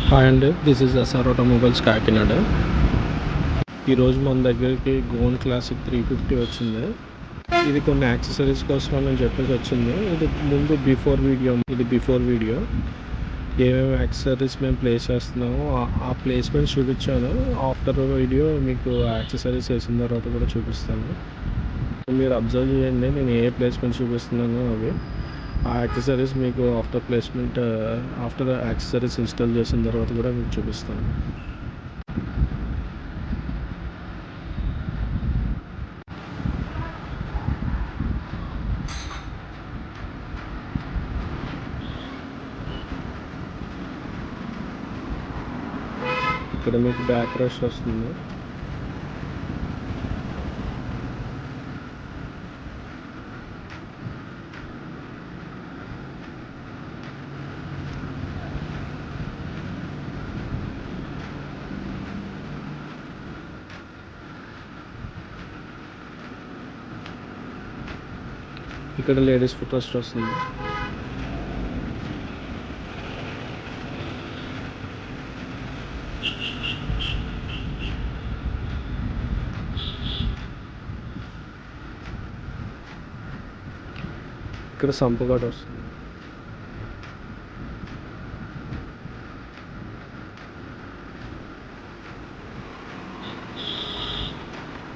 Hi అండి, this is SR automobiles Kakinada. ఈరోజు మన దగ్గరికి గోన్ క్లాసిక్ 350 వచ్చింది. ఇది కొన్ని యాక్సెసరీస్ కోసం అని చెప్పేసి వచ్చింది. ఇది ముందు బిఫోర్ వీడియో ఏమేమి యాక్సెసరీస్ మేము ప్లేస్ చేస్తున్నామో ఆ ప్లేస్మెంట్ చూపించాను. ఆఫ్టర్ వీడియో మీకు యాక్సెసరీస్ వేసిన తర్వాత కూడా చూపిస్తాను. మీరు అబ్జర్వ్ చేయండి, నేను ఏ ప్లేస్మెంట్ చూపిస్తున్నానో అవి ఆ యాక్సెసరీస్ మీకు ఆఫ్టర్ యాక్సెసరీస్ ఇన్స్టాల్ చేసిన తర్వాత కూడా మీకు చూపిస్తాను. ఇక్కడ మీకు బ్యాక్ రెస్ట్ వస్తుంది. ఇక్కడ లేడీస్ ఫుట్ రెస్ట్ వస్తుంది. ఇక్కడ సంపు కూడా వస్తుంది.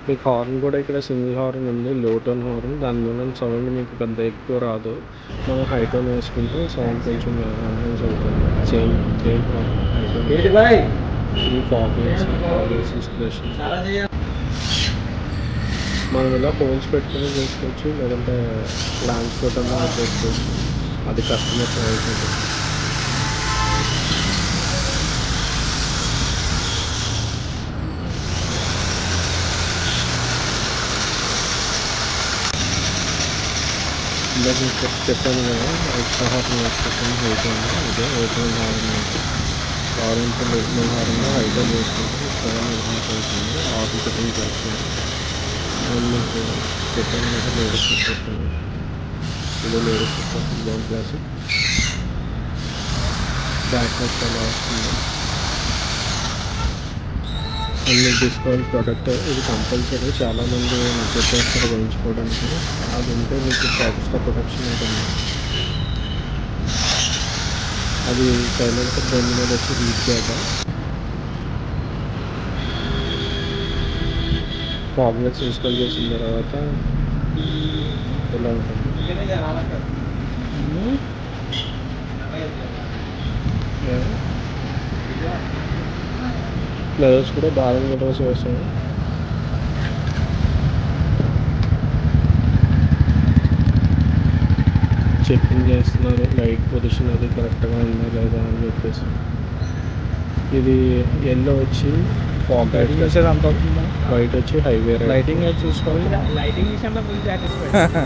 మీకు హార్న్ కూడా ఇక్కడ సింగిల్ హార్న్ ఉంది, లో టోన్ హార్న్. దానివల్ల సౌండ్ మీకు పెద్ద ఎక్కువ రాదు. మనం హై టోన్ వేసుకుంటే సౌండ్ కొంచెం ఎన్హాన్స్ అవుతుంది. Same horn high tone. ఈ ఫాగ్లెస్ ఇన్స్టలేషన్ మనం ఇలా హోల్స్ పెట్టుకుని చేసుకోవచ్చు, లేదంటే ల్యాండ్స్ తోటన్నా చేసుకోవచ్చు. అది కస్టమర్ చాయిస్ ఉంటుంది. ఇందాక మీకు చెప్పాను కదా, ఎక్స్ట్రా హార్న్ వేసుకుంటాను హైట్ ఉంది. ఇదే ఓపెన్ హార్న్ అంటే ఆరెంజ్ ఓపెన్ హార్న్లో హైట్ వేసుకుంటే సగం ఎన్హాన్స్ అవుతుంది. హార్న్ సెట్టింగ్ చేస్తుంది. అండ్ మీకు చెప్పాను కదా, లేడీస్ వస్తుంది. ఇది లేడీస్ వస్తుంది. గోన్ క్లాసిక్ బ్యాక్ నెక్ అలా వస్తుంది. అండ్ మీకు డిస్కౌంట్ ప్రోడక్ట్ ఇది కంపల్సరీ. చాలామంది చెప్పేస్తారు వేయించుకోవడానికి. అది ఉంటే మీకు ఎక్స్ట్రా ప్రొటెక్షన్ ఉంటుంది. అది సైలెంట్ బండి మీద వచ్చి హీట్ చేయక ఫాగ్లెట్స్ ఇన్స్టాల్ చేసిన తర్వాత ఇలా ఉంటుంది. ఫ్లవర్స్ కూడా బాగా ఫ్లవర్స్ వేస్తాము. చెకింగ్ చేస్తున్నారు లైట్ పొజిషన్ అది కరెక్ట్గా ఉందా లేదా అని చెప్పేసి. ఇది ఎల్లో వచ్చి ఫాగ్ లైటింగ్ అంత అవుతుందా, వైట్ వచ్చి హైవే లైటింగ్ చూసుకోవాలి. లైటింగ్ విషయంలో ఫుల్ సాటిస్ఫైడ్.